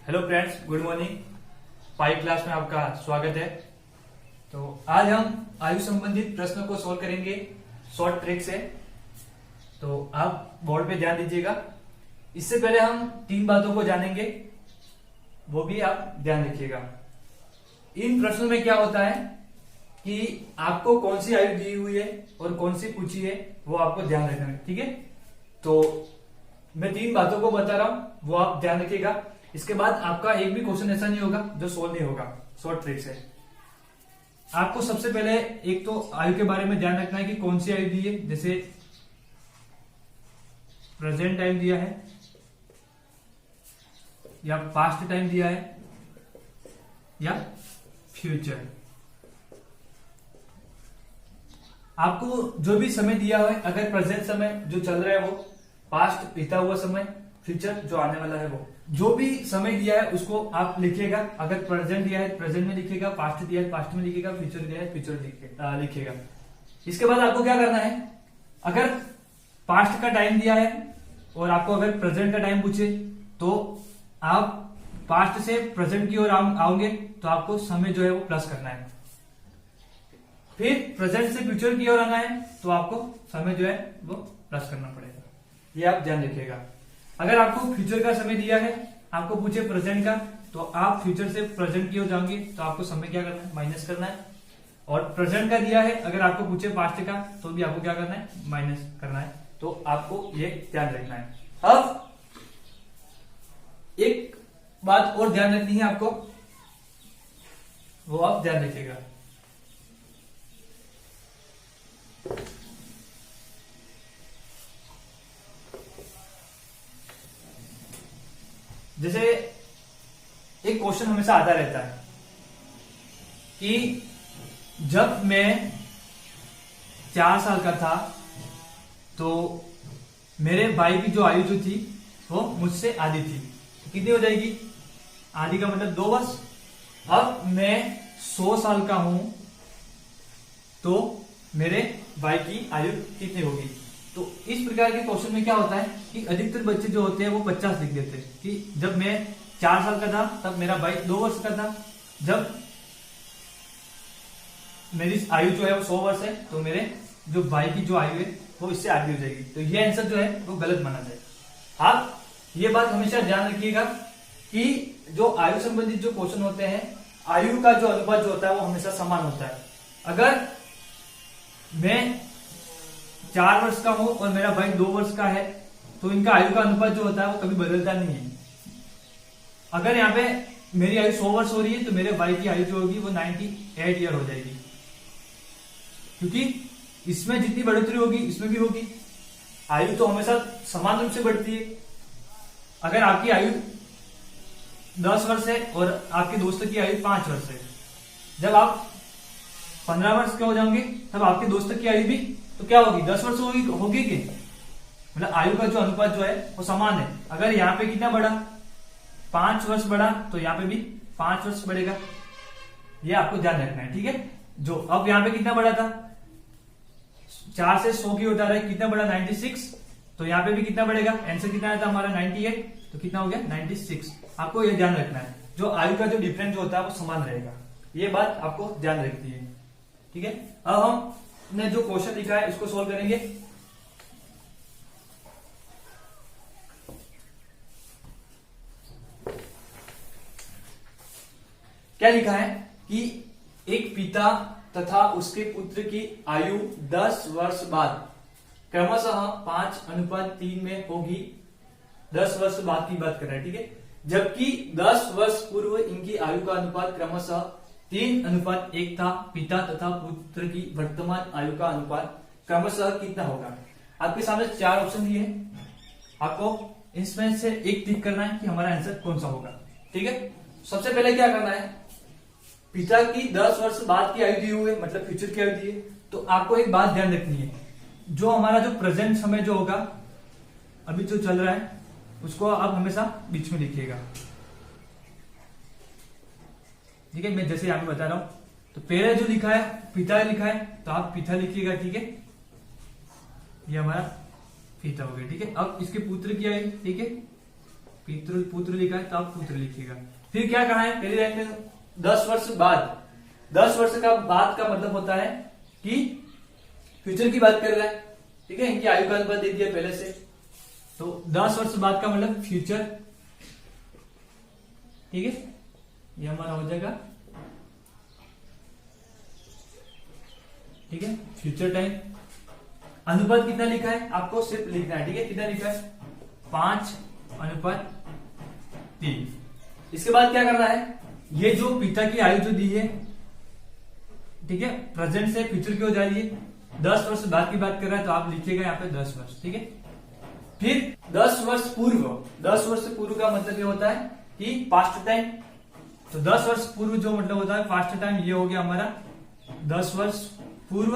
Hello friends, good morning. Pi class में आपका स्वागत है। तो आज हम आयु संबंधित प्रश्नों को सॉल्व करेंगे शॉर्ट ट्रिक से। तो आप बोर्ड पे ध्यान दीजिएगा। इससे पहले हम तीन बातों को जानेंगे, वो भी आप ध्यान रखिएगा। इन प्रश्नों में क्या होता है कि आपको कौन सी आयु दी हुई है और कौन सी पूछी है, वो आपको ध्यान रखना है। ठीक है, तो मैं तीन बातों को बता रहा हूं, वो आप ध्यान रखिएगा। इसके बाद आपका एक भी क्वेश्चन ऐसा नहीं होगा जो सोल्व नहीं होगा शॉर्ट ट्रिक से। आपको सबसे पहले एक तो आयु के बारे में ध्यान रखना है कि कौन सी आयु दी है। जैसे प्रेजेंट टाइम दिया है या पास्ट टाइम दिया है या फ्यूचर। आपको जो भी समय दिया है, अगर प्रेजेंट समय जो चल रहा है वो, पास्ट बीता हुआ समय, फ्यूचर जो आने वाला है वो, जो भी समय दिया है उसको आप लिखिएगा। अगर प्रेजेंट दिया है प्रेजेंट में लिखिएगा, पास्ट दिया है पास्ट में लिखिएगा, फ्यूचर दिया है फ्यूचर लिखिएगा। इसके बाद आपको क्या करना है, अगर पास्ट का टाइम दिया है और आपको अगर प्रेजेंट का टाइम पूछे तो आप पास्ट से प्रेजेंट की ओर आओगे तो आपको समय जो है वो प्लस करना है। फिर प्रेजेंट से फ्यूचर की ओर आना है तो आपको समय जो है वो प्लस करना पड़ेगा। ये आप ध्यान रखिएगा। अगर आपको फ्यूचर का समय दिया है, आपको पूछे प्रेजेंट का, तो आप फ्यूचर से प्रेजेंट की ओर जाओगे तो आपको समय क्या करना है, माइनस करना है। और प्रेजेंट का दिया है, अगर आपको पूछे पास्ट का, तो भी आपको क्या करना है, माइनस करना है। तो आपको ये ध्यान रखना है। अब एक बात और ध्यान रखनी है आपको, वो आप ध्यान रखिएगा। जैसे एक क्वेश्चन हमेशा आता रहता है कि जब मैं 4 साल का था तो मेरे भाई की जो आयु जो थी वो मुझसे आधी थी। कितनी हो जाएगी, आधी का मतलब 2 वर्ष। अब मैं 100 साल का हूं तो मेरे भाई की आयु कितनी होगी। तो इस प्रकार के क्वेश्चन में क्या होता है कि अधिकतर बच्चे जो होते हैं वो 50 लिख देते हैं कि जब मैं 4 साल का था तब मेरा भाई 2 वर्ष का था, जब मेरी आयु जो है वो 100 वर्ष है तो मेरे जो भाई की जो आयु है वो इससे आधी हो जाएगी। तो ये आंसर जो है वो गलत माना जाएगा। आप ये बात हमेशा ध्यान रखिएगा कि जो आयु संबंधित जो क्वेश्चन होते हैं, आयु का जो अनुपात जो होता है वो हमेशा समान होता है। अगर मैं 4 वर्ष का हूं और मेरा भाई 2 वर्ष का है तो इनका आयु का अनुपात जो होता है वो कभी बदलता नहीं है। अगर यहाँ पे मेरी आयु 100 वर्ष हो रही है तो मेरे भाई की आयु जो होगी वो 98 ईयर हो जाएगी, क्योंकि इसमें जितनी बढ़ोतरी होगी इसमें भी होगी। आयु तो हमेशा समान रूप से बढ़ती है। अगर आपकी आयु 10 वर्ष है और आपके दोस्त की आयु 5 वर्ष है, जब आप 15 वर्ष के हो जाओगे तब आपके दोस्त की आयु भी तो क्या होगी, 10 वर्ष होगी कि मतलब आयु का जो अनुपात जो है वो समान है। अगर यहाँ पे कितना बढ़ा, 5 वर्ष बढ़ा, तो यहाँ पे भी 5 वर्ष बढ़ेगा। ये आपको ध्यान रखना है। ठीक है, जो अब यहाँ पे कितना बढ़ा था, 4 से 100 की ओर जा रहा है, कितना बढ़ा, 96। तो यहाँ पे भी कितना बढ़ेगा, आंसर कितना आया था हमारा 98, तो कितना हो गया 96। आपको ये ध्यान रखना है, जो आयु का जो डिफरेंस जो होता है वो समान रहेगा। ये बात आपको ध्यान रखनी है। ठीक है, अब हमने जो क्वेश्चन लिखा है इसको सोल्व करेंगे। क्या लिखा है कि एक पिता तथा उसके पुत्र की आयु 10 वर्ष बाद क्रमशः 5:3 में होगी। 10 वर्ष बाद की बात कर रहे हैं। ठीक है, जबकि 10 वर्ष पूर्व इनकी आयु का अनुपात क्रमशः 3:1 था। पिता तथा पुत्र की वर्तमान आयु का अनुपात क्रमशः कितना होगा। आपके सामने 4 ऑप्शन दिए हैं, आपको इसमें से एक टिक करना है कि हमारा आंसर कौन सा होगा। ठीक है, सबसे पहले क्या करना है, पिता की 10 वर्ष बाद की आयु दी हुई है, मतलब फ्यूचर की आयु दी है। तो आपको एक बात ध्यान रखनी है, जो हमारा जो प्रेजेंट समय जो होगा, अभी जो चल रहा है, उसको आप हमेशा बीच में लिखिएगा। ठीक है, मैं जैसे यहां पे बता रहा हूं, तो पहले जो लिखा है पिता लिखा है तो आप पिता लिखिएगा। ठीक है, ये हमारा पिता हो गया। ठीक है, अब इसके पुत्र की आयु, ठीक है, पुत्र लिखा है तो आप पुत्र लिखिएगा। फिर क्या कहा है पहली लाइन में 10 वर्ष बाद। 10 वर्ष का बाद का मतलब होता है कि फ्यूचर की बात कर रहा है, ठीक है। इनकी आयु का अनुपात दे दिया पहले से, तो 10 वर्ष बाद का मतलब फ्यूचर, ठीक है। ये हमारा हो जाएगा, ठीक है, फ्यूचर टाइम। अनुपात कितना लिखा है आपको सिर्फ लिखना है, ठीक है। कितना लिखा है 5:3। इसके बाद क्या करना है, ये जो पिता की आयु जो दी है, ठीक है, प्रेजेंट से फ्यूचर की हो जा रही है, 10 वर्ष बाद की बात कर रहा है तो आप लिखिएगा यहाँ पे 10 वर्ष, ठीक है। फिर 10 वर्ष पूर्व, 10 वर्ष पूर्व का मतलब ये होता है कि पास्ट टाइम। तो 10 वर्ष पूर्व जो मतलब होता है पास्ट टाइम, ये हो गया हमारा 10 वर्ष पूर्व।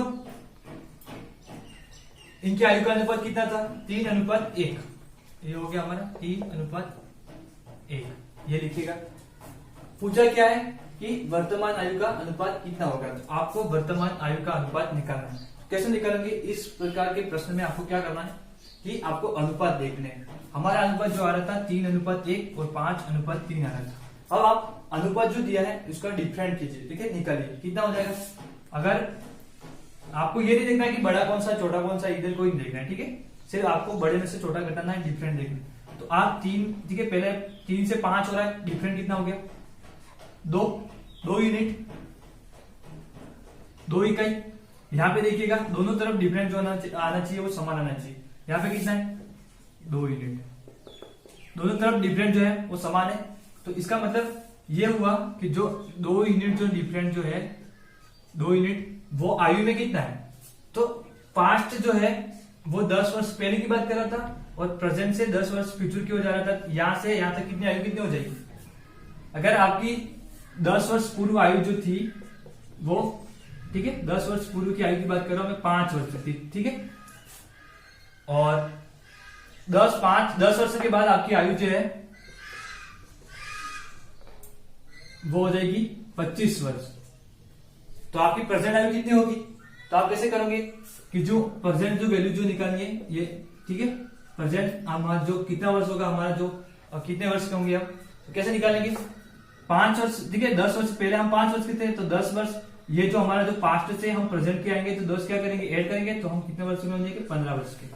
इनकी आयु का अनुपात कितना था 3:1। ये हो गया हमारा 3:1, ये लिखिएगा। पूछा क्या है कि वर्तमान आयु का अनुपात कितना होगा, तो आपको वर्तमान आयु का अनुपात निकालना है। कैसे निकालेंगे, इस प्रकार के प्रश्न में आपको क्या करना है कि आपको अनुपात देखने हैं। हमारा अनुपात जो आ रहा था 3:1 और 5:3 आ रहा था। अब आप अनुपात जो दिया है उसका डिफरेंट कीजिए, ठीक है, निकालिए कितना हो जाएगा। अगर आपको ये नहीं देखना है कि बड़ा कौन सा छोटा कौन सा, इधर कोई नहीं देखना है, ठीक है, सिर्फ आपको बड़े में से छोटा घटाना है, डिफरेंट देखना है। तो आप 3, ठीक है, पहले 3 से 5 हो रहा है, डिफरेंट कितना हो गया 2 यूनिट, 2 इकाई। यहाँ पे देखिएगा दोनों तरफ डिफरेंट जो आना चाहिए वो समान आना चाहिए। यहाँ पे कितना है 2 यूनिट, दोनों तरफ डिफरेंट जो है वो समान है। तो इसका मतलब ये हुआ कि जो 2 यूनिट जो डिफरेंट जो है 2 यूनिट, वो आयु में कितना है, तो पास्ट जो है वो 10 वर्ष पहले की बात कर रहा था और प्रेजेंट से 10 वर्ष फ्यूचर की हो जा रहा था। यहां से यहां तक कितनी आयु कितनी हो जाएगी, अगर आपकी 10 वर्ष पूर्व आयु जो थी वो, ठीक है, 10 वर्ष पूर्व की आयु की बात कर रहा हूं मैं, 5 वर्ष थी, ठीक है, और 10 वर्ष के बाद आपकी आयु जो है वो हो जाएगी 25 वर्ष। तो आपकी प्रेजेंट आयु कितनी होगी, तो आप कैसे करोगे कि जो प्रेजेंट जो वैल्यू जो निकालनी है ये, ठीक है, प्रेजेंट हमारा जो कितना वर्ष होगा, हमारा जो कितने वर्ष के होंगे, आप तो कैसे निकालेंगे 5 वर्ष, ठीक है, 10 वर्ष पहले हम 5 वर्ष के थे तो 10 वर्ष, ये जो हमारा जो पास्ट से हम प्रेजेंट के आएंगे तो 10 क्या करेंगे ऐड करेंगे, तो हम कितने वर्ष के हो जाएंगे 15 वर्ष के।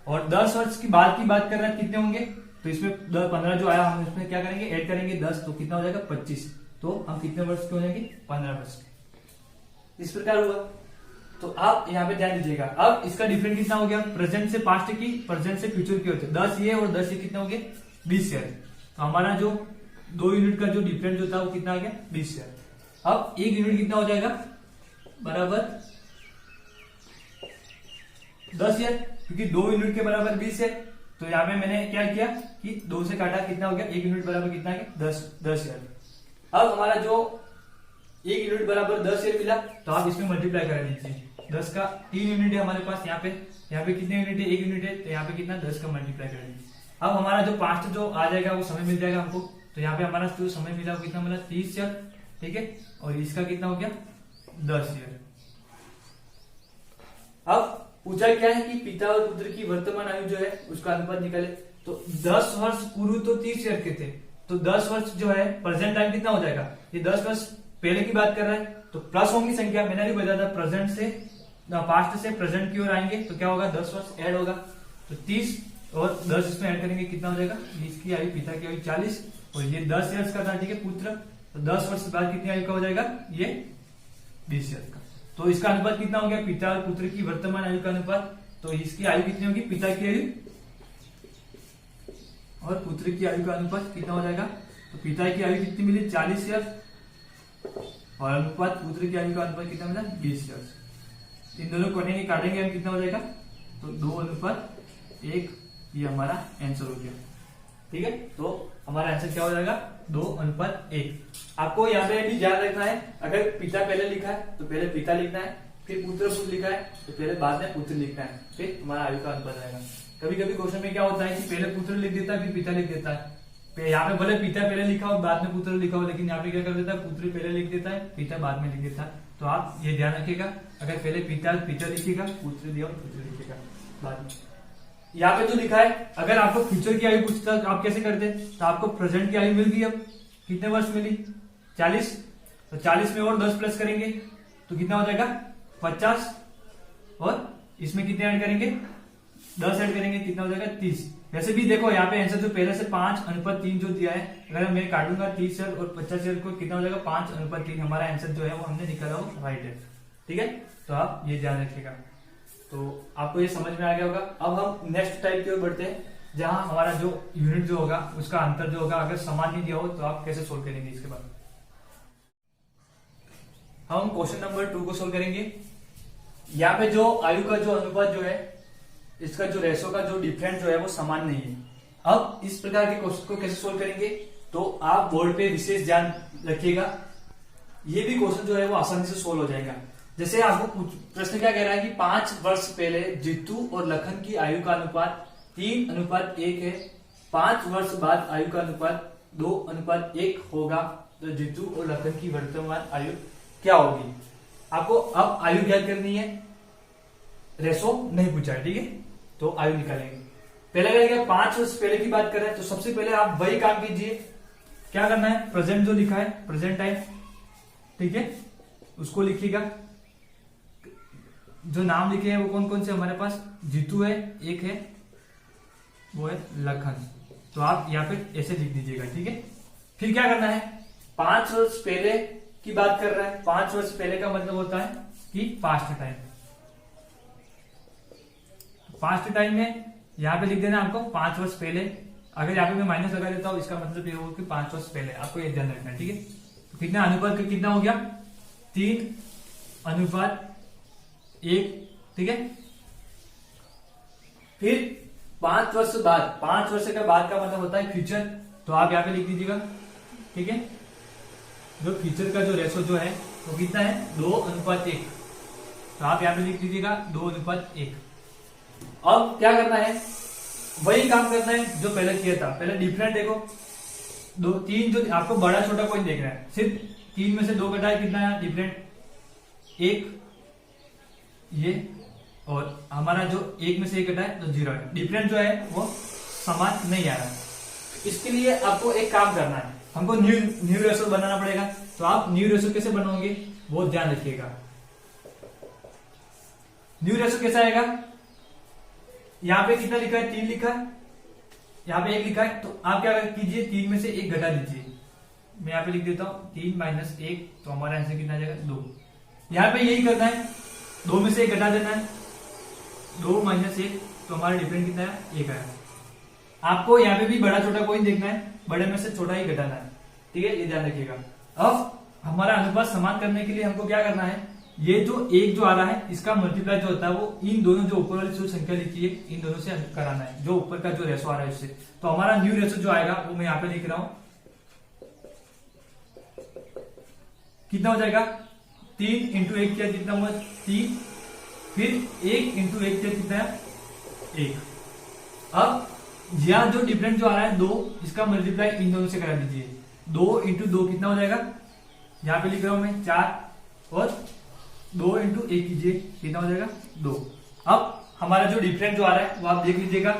और 10 वर्ष की बात कर रहे हैं कितने होंगे, तो इसमें 15 जो आया हम इसमें क्या करेंगे ऐड करेंगे 10, तो कितना हो जाएगा 25, तो हम कितने वर्ष के हो जाएंगे 15 वर्ष के। इस प्रकार हुआ। तो आप यहाँ पे ध्यान दीजिएगा। अब इसका डिफरेंट कितना हो गया, प्रेजेंट से पास्ट की, प्रेजेंट से फ्यूचर की होते 10 ये और 10 ये कितना हो गया 20 ईयर। तो हमारा जो 2 यूनिट का जो डिफरेंट जो था वो कितना आ गया 20 ईयर। अब 1 यूनिट कितना हो जाएगा बराबर 10 ईयर, क्योंकि 2 यूनिट के बराबर 20 है। तो यहाँ पे मैंने क्या किया कि 2 से काटा, कितना हो गया 1 यूनिट बराबर कितना है 10 ईयर। अब हमारा जो 1 यूनिट बराबर 10 ईयर मिला, तो आप इसमें मल्टीप्लाई कर दीजिए। 10 का 3 यूनिट है हमारे पास, यहाँ पे कितने यूनिट है 1 यूनिट है, तो यहाँ पे कितना 10 का मल्टीप्लाई कर दीजिए। अब हमारा जो पास्ट जो आ जाएगा वो समय मिल जाएगा हमको। तो यहाँ पे हमारा जो समय मिला वो कितना मिला 30 ईयर, ठीक है, और इसका कितना हो गया 10 ईयर। अब पूछा क्या है कि पिता और पुत्र की वर्तमान आयु जो है उसका अनुपात निकाले। तो 10 वर्ष पूर्व तो 30 ईयर के थे, तो 10 वर्ष जो है प्रेजेंट टाइम कितना हो जाएगा, ये 10 वर्ष पहले की बात कर रहा है, तो प्लस होंगी संख्या, मैंने भी बताया था प्रेजेंट से पास्ट से प्रेजेंट की ओर आएंगे तो क्या होगा 10 वर्ष ऐड होगा। तो 30 और 10 इसमें ऐड करेंगे कितना हो जाएगा, इसकी आयु पिता की आयु 40 और ये 10 ईयर्स का था, ठीक है, पुत्र। तो 10 वर्ष बाद कितनी आयु का हो जाएगा ये 20 ईयर्स का। तो इसका अनुपात कितना हो गया पिता और पुत्र की वर्तमान आयु का अनुपात। तो इसकी आयु कितनी होगी, पिता की आयु और पुत्र की आयु का अनुपात कितना हो जाएगा। तो पिता की आयु कितनी मिली 40 ईयर और अनुपात पुत्र की आयु का अनुपात कितना मिला 20 ईयर। इन दोनों कोने के काटेंगे हम कितना हो जाएगा, तो 2:1, ये हमारा आंसर हो गया, ठीक है। तो हमारा आंसर क्या हो जाएगा 2:1। आपको यहाँ पे भी ध्यान रखना है, अगर पिता पहले लिखा है तो पहले पिता लिखना है, फिर पुत्र लिखा है तो पहले बाद में पुत्र लिखना है, फिर हमारा आयु का अनुपात आएगा। कभी कभी क्वेश्चन में क्या होता है कि पहले पुत्र लिख देता है फिर पिता लिख देता है। यहाँ पे भले पिता पहले लिखा हो बाद में पुत्र लिखा हो, लेकिन यहाँ पे क्या कर देता है पुत्र पहले लिख देता है पिता बाद में लिख देता है। तो आप ये ध्यान रखिएगा, अगर पहले पिता लिखिएगा, पुत्र दिया और पुत्र लिखिएगा बाद में। यहाँ पे जो लिखा है, अगर आपको फ्यूचर की आयु पूछता तो आप कैसे करते? तो आपको प्रेजेंट की आयु मिल गई, अब कितने वर्ष मिली? 40। तो 40 में और 10 प्लस करेंगे तो कितना हो जाएगा? 50। और इसमें कितने ऐड करेंगे? 10 ऐड करेंगे, कितना हो जाएगा? 30। वैसे भी देखो यहाँ पे आंसर जो पहले से 5:3 जो दिया है, अगर मैं काटूंगा 30 और 50 को, कितना हो जाएगा? 5:3। हमारा आंसर जो है वो हमने निकाला वो राइट है। ठीक है, तो आप ये ध्यान रखिएगा। तो आपको ये समझ में आ गया होगा। अब हम नेक्स्ट टाइप की ओर बढ़ते हैं, जहां हमारा जो यूनिट जो होगा उसका अंतर जो होगा अगर समान नहीं दिया हो तो आप कैसे सोल्व करेंगे। इसके बाद हम क्वेश्चन नंबर 2 को सोल्व करेंगे। यहाँ पे जो आयु का जो अनुपात जो है, इसका जो रेशो का जो डिफरेंस जो है वो समान नहीं है। अब इस प्रकार के क्वेश्चन को कैसे सोल्व करेंगे, तो आप बोर्ड पे विशेष ध्यान रखिएगा। ये भी क्वेश्चन जो है वो आसानी से सोल्व हो जाएगा। जैसे आपको प्रश्न क्या कह रहा है कि 5 वर्ष पहले जीतू और लखन की आयु का अनुपात 3:1 है, 5 वर्ष बाद आयु का अनुपात 2:1 होगा, तो जीतू और लखन की वर्तमान आयु क्या होगी? आपको अब आयु ज्ञात करनी है, रेशो नहीं पूछा है। ठीक है, तो आयु निकालेंगे। पहले करेंगे 5 वर्ष पहले की बात कर रहे हैं, तो सबसे पहले आप वही काम कीजिए। क्या करना है? प्रेजेंट जो लिखा है, प्रेजेंट टाइम, ठीक है, उसको लिखिएगा। जो नाम लिखे हैं वो कौन कौन से हमारे पास? जीतू है, एक है वो है लखन। तो आप यहाँ पे ऐसे लिख दीजिएगा। ठीक है, फिर क्या करना है? 5 वर्ष पहले की बात कर रहा है। 5 वर्ष पहले का मतलब होता है कि पास्ट टाइम। पास्ट टाइम में यहाँ पे लिख देना आपको 5 वर्ष पहले। अगर यहाँ पे मैं माइनस लगा देता हूं, इसका मतलब ये होगा कि 5 वर्ष पहले। आपको ये ध्यान रखना है। ठीक है, तो कितना अनुपात का कितना हो गया? 3:1। ठीक है, फिर 5 वर्ष बाद, 5 वर्ष का बाद का मतलब होता है फ्यूचर। तो आप यहाँ पे लिख दीजिएगा। ठीक है, जो फ्यूचर का जो रेशो जो है वो कितना है? 2:1। तो आप यहाँ पे लिख दीजिएगा 2:1। अब क्या करना है? वही काम करना है जो पहले किया था। पहले डिफरेंट देखो, 2 3 जो आपको बड़ा छोटा कोई देख रहा है, सिर्फ 3 में से 2 घटाए, कितना है डिफरेंट? 1 ये, और हमारा जो 1 में से 1 घटाए तो 0 है। डिफरेंट जो है वो समान नहीं आ रहा है। इसके लिए आपको एक काम करना है, हमको न्यू रेशो बनाना पड़ेगा। तो आप न्यू रेशो कैसे बनाओगे वो ध्यान रखिएगा। न्यू रेशो कैसा आएगा? यहाँ पे कितना लिखा है? 3 लिखा है, यहाँ पे 1 लिखा है, तो आप क्या कीजिए? 3 में से 1 घटा दीजिए। मैं यहाँ पे लिख देता हूं 3 - 1, तो हमारा आंसर कितना आ जाएगा? 2। यहाँ पे यही करना है, 2 में से 1 घटा देना है, 2 - 1, तो हमारा डिफरेंस कितना है? 1 आया। आपको यहाँ पे भी बड़ा छोटा कोई देखना है, बड़े में से छोटा ही घटाना है। ठीक है, ये ध्यान रखिएगा। अब हमारा अनुपात समान करने के लिए हमको क्या करना है? ये जो 1 जो आ रहा है, इसका मल्टीप्लाई जो होता है वो इन दोनों जो ऊपर वाली जो संख्या लिखी है, इन दोनों से कराना है, जो ऊपर का जो रेशो आ रहा है उससे। तो हमारा न्यू रेशो जो आएगा वो मैं यहाँ पे लिख रहा हूं, कितना हो जाएगा? 3 × 1 किया, कितना हुआ? 3। फिर 1 × 1 किया, कितना है? 1। अब यहाँ जो डिफरेंस जो आ रहा है 2, इसका मल्टीप्लाई इन दोनों से करा दीजिए। 2 × 2 कितना हो जाएगा? यहाँ पे लिख रहा हूं मैं 4, और 2 × 1 कीजिए, कितना हो जाएगा? 2। अब हमारा जो डिफरेंस जो आ रहा है वो आप देख लीजिएगा।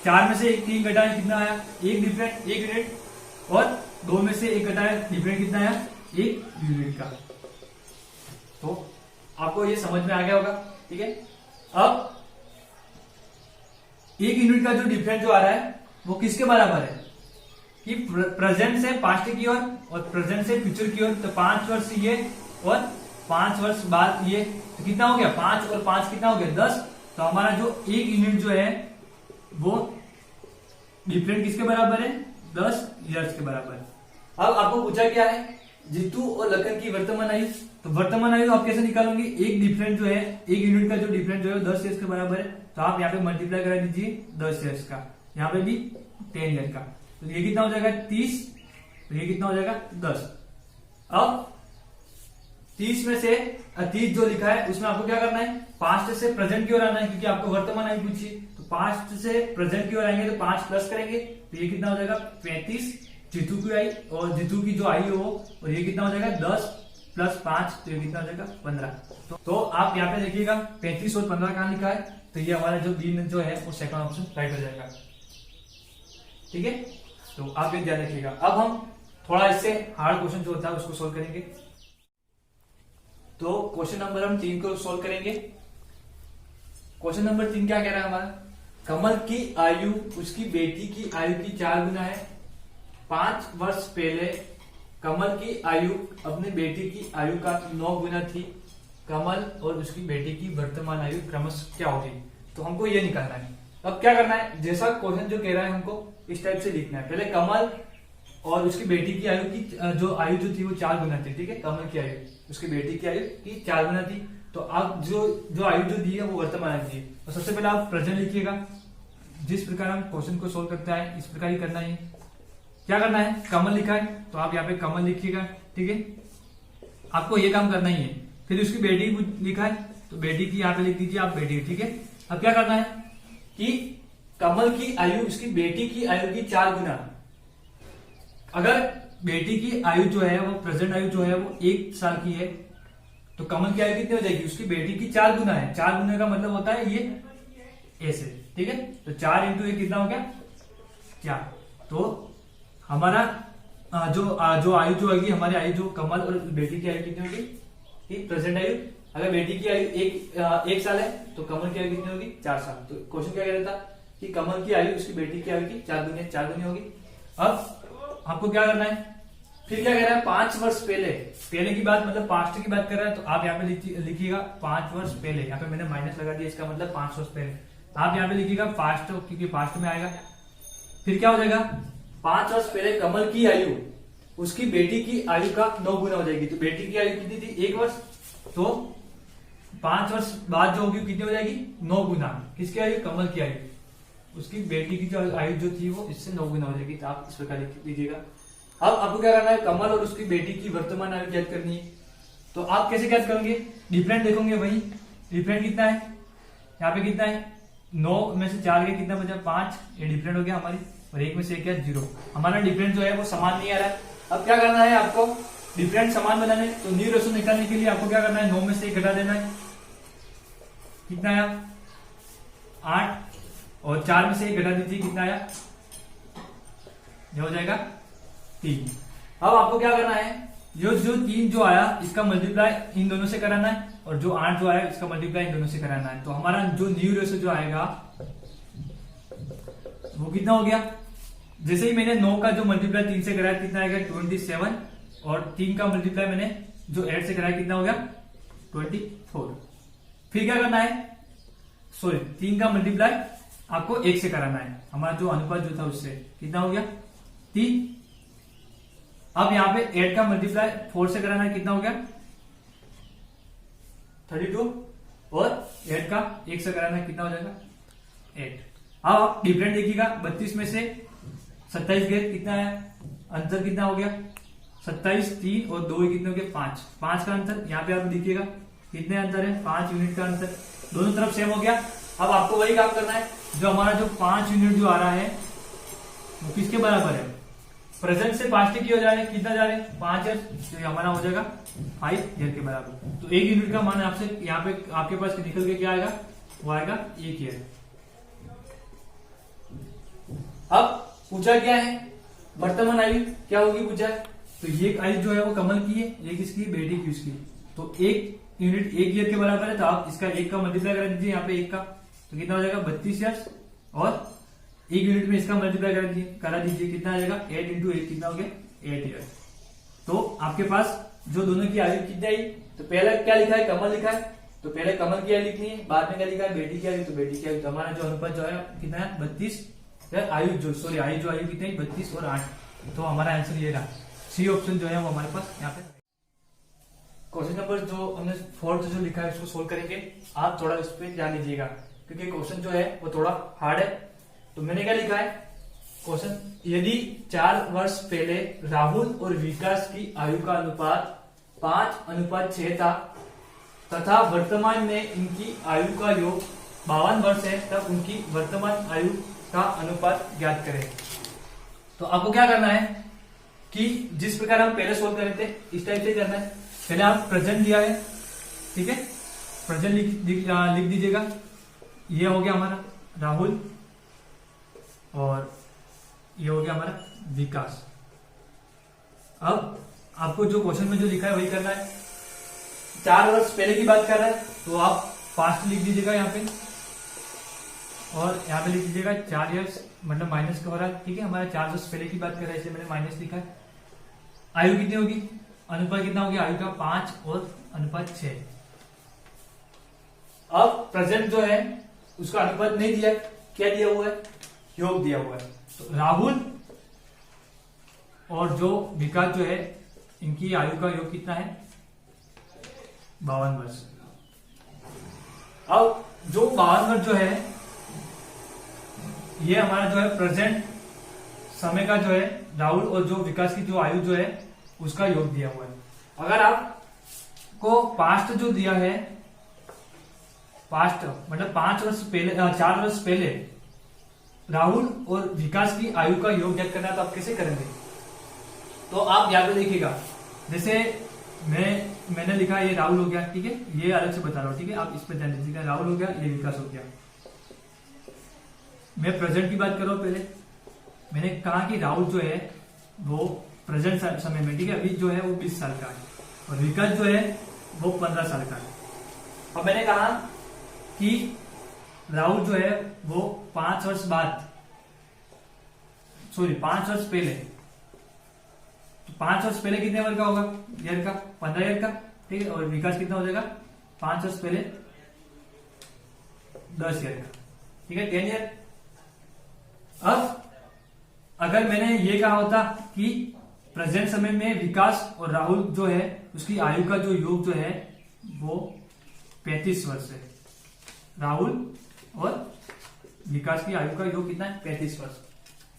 4 में से 1 3 घटाया, कितना आया? 1 डिफरेंट, 1 यूनिट, और 2 में से 1 घटाया, डिफरेंट कितना आया? 1 यूनिट का। तो आपको ये समझ में आ गया होगा। ठीक है, अब 1 यूनिट का जो डिफरेंस जो आ रहा है वो किसके बराबर है? कि प्रेजेंट से पास्ट की ओर और प्रेजेंट से फ्यूचर की ओर। तो 5 वर्ष ये और 5 वर्ष बाद ये, तो कितना हो गया? 5 और 5 कितना हो गया? 10। तो हमारा जो 1 यूनिट जो है वो डिफरेंट किसके बराबर है? 10 ईयर्स के बराबर। अब आपको पूछा क्या है? जीतू और लखन की वर्तमान आयु। तो वर्तमान आयु आप कैसे निकालोगे? एक डिफरेंट जो है, 1 यूनिट का जो डिफरेंट जो है 10 ईयर्स के बराबर है। तो आप यहाँ पे मल्टीप्लाई करा दीजिए 10 ईयर्स का, यहाँ पे भी 10 ईयर का। तो ये कितना हो जाएगा? 30। तो ये कितना हो जाएगा? 10। अब 30 में से 30 जो लिखा है उसमें आपको क्या करना है? पास्ट से प्रेजेंट की ओर आना है, क्योंकि आपको वर्तमान आयु पूछी। तो पास्ट से प्रेजेंट की ओर आएंगे तो 5 प्लस करेंगे, तो ये कितना हो जाएगा? 35 जीतू की आयु, और जीतू की जो आयु हो, और ये कितना हो जाएगा? 10 प्लस 5 तो ये कितना हो जाएगा 15। तो आप यहाँ पे देखिएगा 35 और 15 कहाँ लिखा है, तो ये हमारा जो बी में जो है वो सेकंड ऑप्शन राइट हो जाएगा। ठीक है, तो आप ये ध्यान रखिएगा। अब हम थोड़ा इससे हार्ड क्वेश्चन जो होता है उसको सोल्व करेंगे। तो क्वेश्चन नंबर हम 3 को सोल्व करेंगे। क्वेश्चन नंबर 3 क्या कह रहा है हमारा, कमल की आयु उसकी बेटी की आयु की 4 गुना है। 5 वर्ष पहले कमल की आयु अपनी बेटी की आयु का 9 गुना थी। कमल और उसकी बेटी की वर्तमान आयु क्रमशः क्या होगी। तो हमको ये निकालना है। अब क्या करना है, जैसा क्वेश्चन जो कह रहा है हमको इस टाइप से लिखना है। पहले कमल और उसकी बेटी की आयु की जो आयु जो थी वो 4 गुना थी। ठीक है, कमल की आयु उसकी बेटी की आयु की 4 गुना थी। तो आप जो आयु जो दी है वो वर्तमान आयु दी है। तो सबसे पहले आप प्रेजेंट लिखिएगा। जिस प्रकार हम क्वेश्चन को सोल्व करते हैं इस प्रकार ही करना है। क्या करना है, कमल लिखा है तो आप यहाँ पे कमल लिखिएगा। ठीक है, आपको ये काम करना ही है। फिर उसकी बेटी लिखा है तो बेटी की यहाँ पे लिख दीजिए आप बेटी। ठीक है, अब क्या करना है कि कमल की आयु उसकी बेटी की आयु की 4 गुना। अगर बेटी की आयु जो है वो प्रेजेंट आयु जो है वो 1 साल की है तो कमल की आयु कितनी हो जाएगी, उसकी बेटी की 4 गुना है। 4 गुना का मतलब होता है ये ऐसे। ठीक है, तो 4 इंटू 1 कितना हो गया 4। तो हमारा जो आयु जो होगी हमारी आयु जो कमल और बेटी की आयु कितनी होगी, प्रेजेंट आयु। अगर बेटी की आयु एक साल है तो कमल की आयु कितनी होगी 4 साल। तो क्वेश्चन क्या कह रहा था कि कमल की आयु उसकी बेटी की आयु की 4 गुनी होगी। अब आपको क्या करना है, फिर क्या कह रहा है 5 वर्ष पहले की बात मतलब पास्ट की बात कर रहा है। तो आप यहाँ पे लिखिएगा 5 वर्ष पहले। यहाँ पे मैंने माइनस लगा दिया, इसका मतलब 5 वर्ष पहले। आप यहाँ पे लिखिएगा पास्ट क्योंकि पास्ट में आएगा। फिर क्या हो जाएगा 5 वर्ष पहले कमल की आयु उसकी बेटी की आयु का 9 गुना हो जाएगी। तो बेटी की आयु कितनी थी 1 वर्ष, तो 5 वर्ष बाद जो होगी कितनी हो जाएगी 9 गुना। किसकी आयु, कमल की आयु। उसकी बेटी की जो आयु जो थी वो इससे 9 गुना हो जाएगी। तो आप इस प्रकार लिख लीजिएगा। अब आपको क्या करना है, कमल और उसकी बेटी की वर्तमान आयु ज्ञात करनी है। तो आप कैसे ज्ञात करोगे, डिफरेंट देखोगे। वही डिफरेंट कितना है, यहाँ पे कितना है 9 में से 4 गया कितना बचा 5। ये डिफरेंट हो गया हमारी, और 1 में से क्या 0। हमारा डिफरेंट जो है वो समान नहीं आ रहा है। अब क्या करना है आपको, डिफरेंट समान बनाने तो न्यू रेशो निकालने के लिए आपको क्या करना है 9 में से 1 घटा देना है। कितना आया 8, और 4 में से 1 घटा दीजिए कितना आया, ये हो जाएगा 3। अब आपको क्या करना है, जो 3 जो आया इसका मल्टीप्लाई इन दोनों से कराना है, और जो 8 जो आया इसका मल्टीप्लाई इन दोनों से कराना है। तो हमारा जो न्यू रेशो जो आएगा वो कितना हो गया, जैसे ही मैंने 9 का जो मल्टीप्लाई 3 से कराया कितना आएगा 27, और 3 का मल्टीप्लाई मैंने जो 8 से कराया कितना हो गया 24। फिर क्या करना है, सॉरी 3 का मल्टीप्लाई आपको 1 से कराना है। हमारा जो अनुपात जो था उससे कितना हो गया 3। अब यहाँ पे 8 का मल्टीप्लाई 4 से कराना है, कितना हो गया 32, और 8 का 1 से कराना है कितना हो जाएगा 8। अब आप डिफरेंट देखिएगा, 32 में से 27 गए कितना है, अंतर कितना हो गया 27, 3 और 2 कितने हो गए 5। 5 का अंतर यहाँ पे आप देखिएगा कितने अंतर है 5 यूनिट का अंतर, दोनों तरफ सेम हो गया। अब आपको वही काम करना है, जो हमारा जो 5 यूनिट जो आ रहा है वो किसके बराबर है, प्रेजेंट से पास्ट की हो जा रहे हैं, कितना जा रहे हैं 5 ईयर, तो ये हमारा हो जाएगा 5 ईयर के बराबर। तो 1 यूनिट का मान आपसे यहाँ पे आपके पास निकल के क्या आएगा, वो आएगा 1 ईयर। अब पूछा क्या है, वर्तमान आयु क्या होगी पूछा है। तो ये आयु जो है वो कमल की है, ये किसकी, बेटी की उसकी। तो 1 यूनिट 1 ईयर के बराबर है, तो आप इसका 1 का मल्टीप्लाई कर दीजिए यहाँ पे 1 का, तो कितना हो जाएगा 32 ईयर्स, और 1 यूनिट में इसका मल्टीप्लाई करा दीजिए कितना आ जाएगा 8 इंटू 8 कितना हो गया 8 ईयर। तो आपके पास जो दोनों की आयु कितनी आई, तो पहले क्या लिखा है कमल लिखा है, तो पहले कमल की आयु लिखनी है, बाद में क्या लिखा है बेटी की आयु, तो बेटी की आयु। तो हमारा जो अनुपात जो है कितना है 32, आयु जो आयु कितनी है 32 और 8। तो हमारा आंसर ये रहा, सी ऑप्शन जो है वो हमारे पास यहाँ पे। क्वेश्चन नंबर जो हमने 4 जो लिखा है उसको सोल्व करेंगे। आप थोड़ा इस पे ध्यान दीजिएगा क्योंकि क्वेश्चन जो है वो थोड़ा हार्ड है। तो मैंने क्या लिखा है क्वेश्चन, यदि 4 वर्ष पहले राहुल और विकास की आयु का अनुपात 5:6 था तथा वर्तमान में इनकी आयु का योग 52 वर्ष है, तब उनकी वर्तमान आयु का अनुपात ज्ञात करें। तो आपको क्या करना है कि जिस प्रकार हम पहले सोल्व कर रहे थे इस टाइप से करना है। पहले आप प्रेजेंट दिया है, ठीक है, प्रेजेंट लिख दीजिएगा। ये हो गया हमारा राहुल और ये हो गया हमारा विकास। अब आपको जो क्वेश्चन में जो लिखा है वही करना है। 4 वर्ष पहले की बात कर रहा है तो आप पास्ट लिख दीजिएगा यहाँ पे, और यहाँ पे लिख दीजिएगा 4 इयर्स, मतलब माइनस का हो रहा है, ठीक है। हमारा 4 वर्ष पहले की बात कर रहा है इसलिए मैंने माइनस लिखा है। आयु कितनी होगी, अनुपात कितना हो गया आयु का 5 और अनुपात 6। अब प्रेजेंट जो है उसका अनुपात नहीं दिया, क्या दिया हुआ है, योग दिया हुआ है। तो राहुल और जो विकास जो है इनकी आयु का योग कितना है, 52 वर्ष। अब जो 52 वर्ष जो है ये हमारा जो है प्रेजेंट समय का जो है राहुल और जो विकास की जो आयु जो है उसका योग दिया हुआ है। अगर आपको पास्ट जो दिया है, पास्ट मतलब 5 वर्ष पहले, 4 वर्ष पहले राहुल और विकास की आयु का योग ज्ञात करना है तो आप कैसे करेंगे। तो आप यहाँ पे देखिएगा, जैसे मैंने लिखा ये राहुल हो गया, ठीक है, ये अलग से बता रहा हूं, ठीक है, आप इस पर ध्यान दीजिएगा। राहुल हो गया, ये विकास हो गया। मैं प्रेजेंट की बात कर रहा हूं। पहले मैंने कहा कि राहुल जो है वो प्रेजेंट समय में, ठीक है, अभी जो है वो 20 साल का है और विकास जो है वो 15 साल का है। अब मैंने कहा कि राहुल जो है वो 5 वर्ष बाद, सॉरी 5 वर्ष पहले, तो 5 वर्ष पहले कितने वर्ष का होगा, ईयर का 15 ईयर का, ठीक है, और विकास कितना हो जाएगा 5 वर्ष पहले 10 ईयर का, ठीक है, 10 ईयर। अब अगर मैंने ये कहा होता कि प्रेजेंट समय में विकास और राहुल जो है उसकी आयु का जो योग जो है वो 35 वर्ष है, राहुल और विकास की आयु का योग कितना है 35 वर्ष।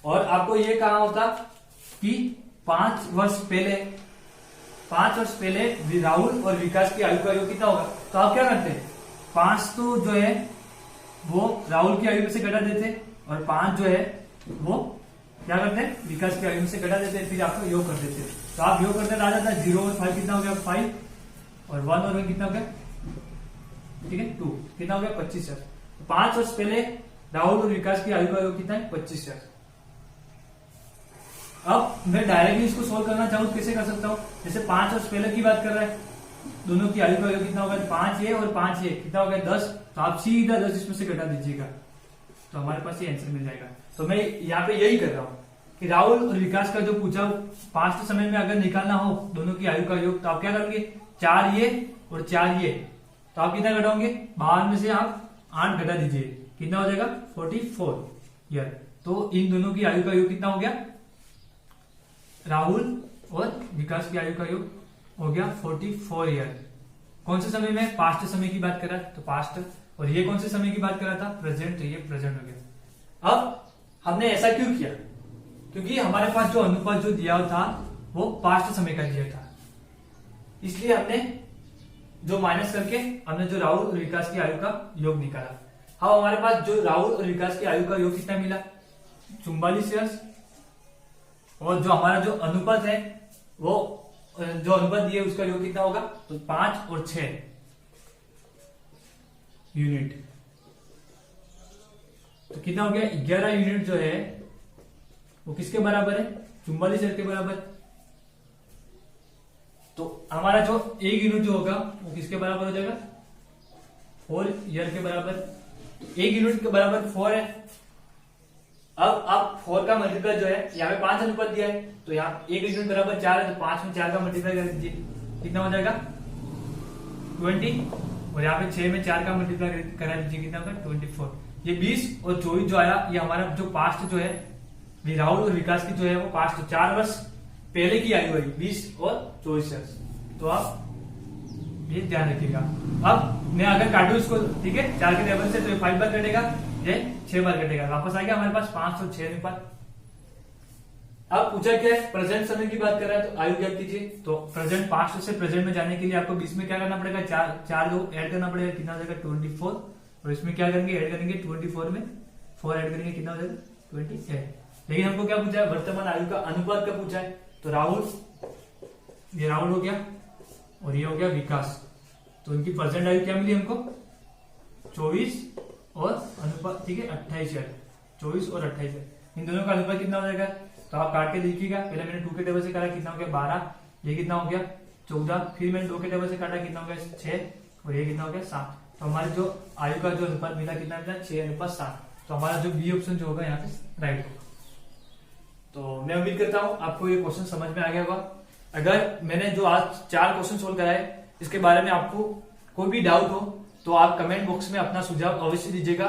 और आपको ये कहा होता कि 5 वर्ष पहले राहुल और विकास की आयु का योग कितना होगा, तो आप क्या करते हैं, 5 तो जो है वो राहुल की आयु में से घटा देते और 5 जो है वो क्या करते हैं विकास की आयु में से घटा देते हैं, फिर आपको योग कर देते हैं। तो आप योग करते आ जाता है 0 और 5 कितना हो गया 5 और 1 और 1 कितना हो गया, ठीक है 2, कितना हो गया 25 वर्ष। 5 वर्ष पहले राहुल और विकास की आयु का योग कितना है 25 वर्ष। अब मैं डायरेक्टली इसको सोल्व करना चाहूँ कैसे कर सकता हूँ, जैसे 5 वर्ष पहले की बात कर रहा है, दोनों की आयु का योग कितना होगा 5 ये और 5 ये कितना हो गया 10, तो आप सीधा 10 इसमें से घटा दीजिएगा तो हमारे पास ये आंसर मिल जाएगा। तो मैं यहाँ पे यही कर रहा हूँ कि राहुल और विकास का जो पूछा पास्ट समय में अगर निकालना हो दोनों की आयु का योग, तो आप क्या करेंगे 4 ये और 4 ये, तो आप कितना घटाओगे 52 में से आप 8 घटा दीजिए, कितना हो जाएगा 44 ईयर। तो इन दोनों की आयु का योग कितना हो गया, राहुल और विकास की आयु का योग हो गया 44 ईयर। कौन से समय में, पास्ट समय की बात कर रहा है तो पास्ट, और ये कौन से समय की बात कर रहा था प्रेजेंट, तो ये प्रेजेंट हो गया। अब हमने ऐसा क्यों किया, क्योंकि हमारे पास जो अनुपात जो दिया था वो पास्ट समय का दिया था, इसलिए हमने जो माइनस करके हमने जो राहुल और विकास की आयु का योग निकाला। हाँ, हमारे पास जो राहुल और विकास की आयु का योग कितना मिला 44 ईयर्स, और जो हमारा जो अनुपात है वो जो अनुपात दिए उसका योग कितना होगा, तो 5 और 6 यूनिट, तो कितना हो गया 11 यूनिट जो है वो किसके बराबर है 44 ईयर के बराबर। तो हमारा जो 1 यूनिट जो होगा वो किसके बराबर हो जाएगा 4 ईयर के बराबर। 1 यूनिट के बराबर 4 है। अब आप 4 का मल्टीप्लाई जो है यहाँ पे 5 अनुपात दिया है, तो यहाँ 1 यूनिट बराबर 4 है, तो 5 में 4 का मल्टीप्लाई कर दीजिए, कितना हो जाएगा 20, और यहाँ पे 6 में 4 का मल्टीप्लाई करा दीजिए, कितना होगा 24। ये 20 और 24 जो आया ये हमारा जो पास्ट जो है राहुल और विकास की जो है वो पास्ट 4 वर्ष पहले की आयु है 20 और 24 वर्ष। तो आप ये ध्यान रखिएगा। अब मैं अगर काटू इसको, ठीक है, 4 के टेबल से, तो ये 5 बार कटेगा, ये 6 बार कटेगा, वापस आ गया हमारे पास 5 और 6 अनुपात। अब पूछा क्या है, प्रेजेंट समय की बात कर रहा है तो आयु ज्ञात कीजिए। तो प्रेजेंट पास्ट से प्रेजेंट में जाने के लिए आपको बीच में क्या करना पड़ेगा, 4 जो ऐड करना पड़ेगा, कितना हो जाएगा 24, और इसमें क्या करेंगे ऐड करेंगे 24 में 4 ऐड करेंगे, कितना हो जाएगा 28। लेकिन हमको क्या पूछा है, वर्तमान आयु का अनुपात का पूछा है। तो राहुल, ये राहुल हो गया और ये हो गया विकास। तो इनकी प्रेजेंट आयु क्या मिली हमको 24 और अनुपात, ठीक है 28 है, 24 और 28 है। इन दोनों का अनुपात कितना हो जाएगा, तो आप काट के देखिएगा। पहले मैंने 2 के टेबल से काटा, कितना हो गया 12, ये कितना हो गया 14, फिर मैंने 2 के टेबल से काटा, कितना हो गया 6 और ये कितना हो गया 7। तो हमारे जो आयु का जो अनुपात मिला कितना मिला 6:7। तो हमारा जो बी ऑप्शन जो होगा यहाँ पे राइट होगा। तो मैं उम्मीद करता हूं आपको ये क्वेश्चन समझ में आ गया होगा। अगर मैंने जो आज 4 क्वेश्चन सोल्व कराए इसके बारे में आपको कोई भी डाउट हो तो आप कमेंट बॉक्स में अपना सुझाव अवश्य दीजिएगा।